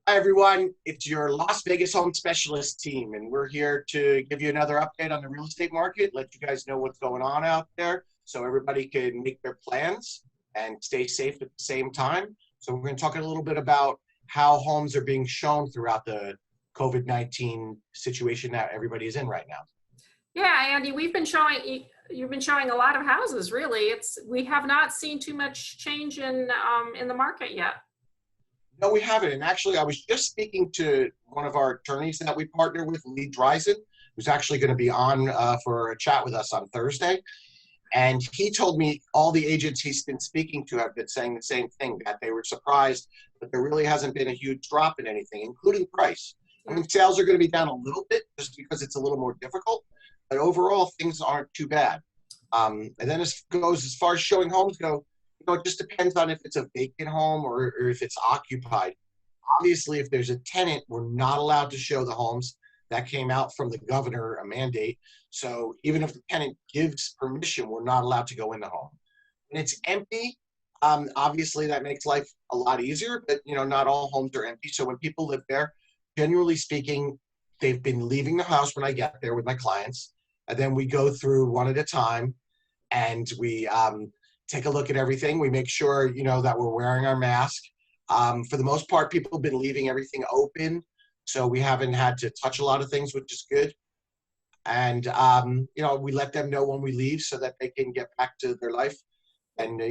Hi, everyone. It's your Las Vegas home specialist team, and we're here to give you another update on the real estate market, let you guys know what's going on out there so everybody can make their plans and stay safe at the same time. So we're going to talk a little bit about how homes are being shown throughout the COVID-19 situation that everybody is in right now. Yeah, Andy, you've been showing a lot of houses, really. We have not seen too much change in the market yet. No, we haven't. And actually, I was just speaking to one of our attorneys that we partner with, Lee Dreisen, who's actually going to be on for a chat with us on Thursday. And he told me all the agents he's been speaking to have been saying the same thing, that they were surprised that there really hasn't been a huge drop in anything, including price. I mean, sales are going to be down a little bit just because it's a little more difficult, but overall, things aren't too bad. And then as far as showing homes go, it just depends on if it's a vacant home or if it's occupied. Obviously, if there's a tenant, we're not allowed to show the homes. That came out from the governor, a mandate. So even if the tenant gives permission, we're not allowed to go in the home. When it's empty, obviously that makes life a lot easier, but not all homes are empty. So when people live there, generally speaking, they've been leaving the house when I get there with my clients. And then we go through one at a time and we take a look at everything. We make sure, that we're wearing our mask. For the most part, people have been leaving everything open. So we haven't had to touch a lot of things, which is good. And, we let them know when we leave so that they can get back to their life and,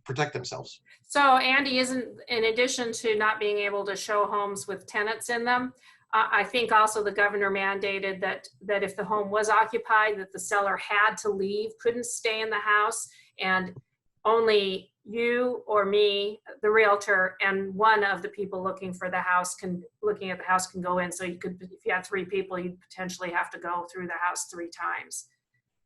protect themselves. So Andy, in addition to not being able to show homes with tenants in them, I think also the governor mandated that if the home was occupied, that the seller had to leave, couldn't stay in the house, and only you or me, the realtor, and one of the people looking at the house can go in. So if you had three people, you'd potentially have to go through the house 3 times.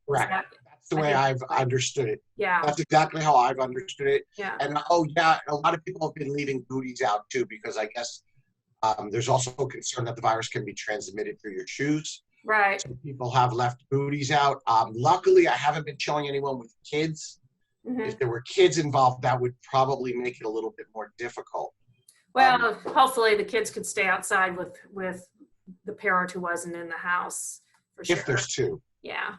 Correct. That's the way I've understood it. Yeah. That's exactly how I've understood it. Yeah. And a lot of people have been leaving booties out too, because I guess there's also a concern that the virus can be transmitted through your shoes. Right. So people have left booties out. Luckily, I haven't been showing anyone with kids. Mm-hmm. If there were kids involved, that would probably make it a little bit more difficult. Well, hopefully the kids could stay outside with the parent who wasn't in the house, for sure. If there's 2. Yeah.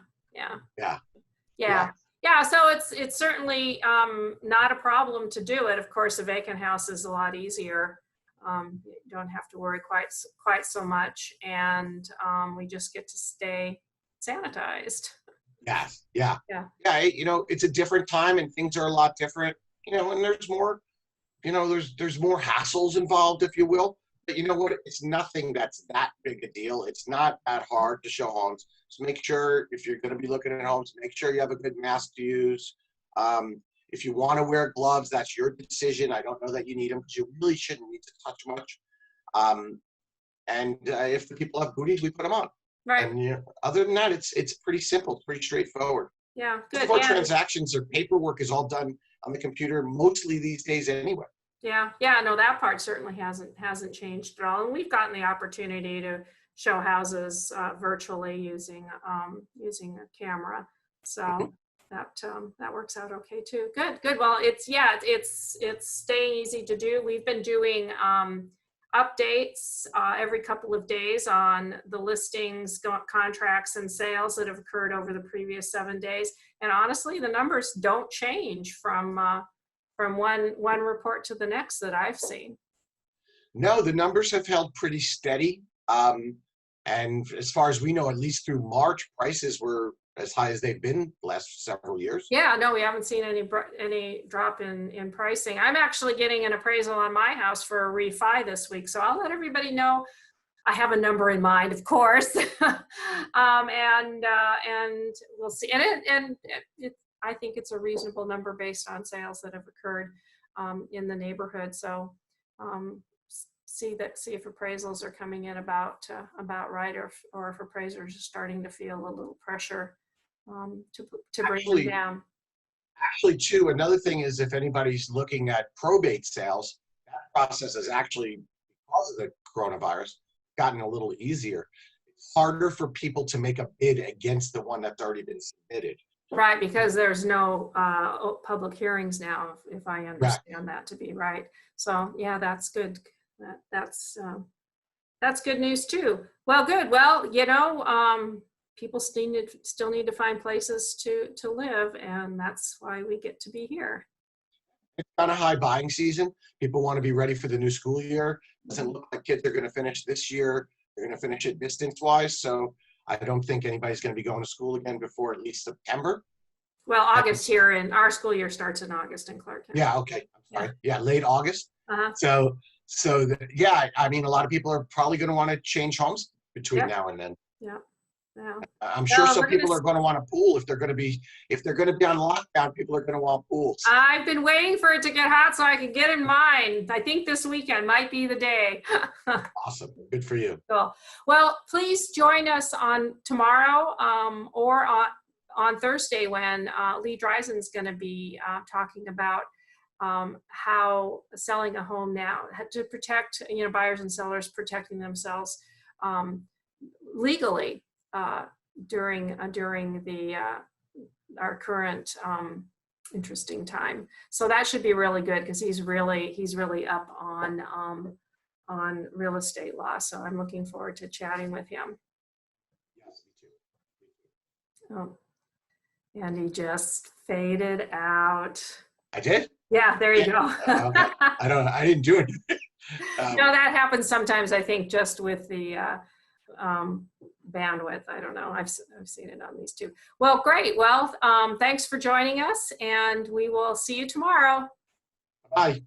So it's certainly not a problem to do it. Of course, a vacant house is a lot easier. You don't have to worry quite so much, and we just get to stay sanitized. Yes. Yeah. It's a different time and things are a lot different, and there's more, there's more hassles involved, if you will. But you know what? It's nothing that's that big a deal. It's not that hard to show homes. So make sure, if you're going to be looking at homes, make sure you have a good mask to use. If you want to wear gloves, that's your decision. I don't know that you need them because you really shouldn't need to touch much. And if the people have booties, we put them on. Right. And other than that, it's pretty simple, pretty straightforward. Yeah, good. Most of our transactions or paperwork is all done on the computer mostly these days anyway. Yeah. No, that part certainly hasn't changed at all. And we've gotten the opportunity to show houses virtually using a camera. So that works out okay too. Good. Well, it's staying easy to do. We've been doing updates every couple of days on the listings, contracts, and sales that have occurred over the previous 7 days. And honestly, the numbers don't change from one report to the next that I've seen. No, the numbers have held pretty steady. And as far as we know, at least through March, prices were as high as they've been the last several years. Yeah, no, we haven't seen any drop in pricing. I'm actually getting an appraisal on my house for a refi this week, so I'll let everybody know. I have a number in mind, of course, and we'll see. And I think it's a reasonable number based on sales that have occurred in the neighborhood. So see if appraisals are coming in about right, or if appraisers are starting to feel a little pressure to bring them down. Actually, too, another thing is if anybody's looking at probate sales, that process has actually, because of the coronavirus, gotten a little easier. It's harder for people to make a bid against the one that's already been submitted. Right, because there's no public hearings now, if I understand that to be right. So yeah, that's good. that's good news too. Well, good. Well, people still need to find places to live, and that's why we get to be here. It's kind of high buying season. People want to be ready for the new school year. Doesn't look like kids are going to finish this year. They're going to finish it distance-wise. So I don't think anybody's going to be going to school again before at least September. Well, August here, and our school year starts in August in Clark County. Yeah, okay. I'm sorry. Yeah, late August. Uh-huh. Yeah, I mean, a lot of people are probably going to want to change homes between now and then. Yeah. Yeah. I'm sure some people are going to want a pool if they're going to be on lockdown. People are going to want pools. I've been waiting for it to get hot so I can get in mine. I think this weekend might be the day. Awesome. Good for you. Cool. Well, please join us on tomorrow or on Thursday when Lee Dreisen's going to be talking about how selling a home now to protect, buyers and sellers protecting themselves legally during our current interesting time. So that should be really good because he's really up on real estate law. So I'm looking forward to chatting with him. Yes, me too. Oh, and he just faded out. I did? Yeah, there you go. Okay. I didn't do it. No, that happens sometimes, I think, just with the bandwidth. I don't know. I've seen it on these too. Well, great. Well, thanks for joining us, and we will see you tomorrow. Bye.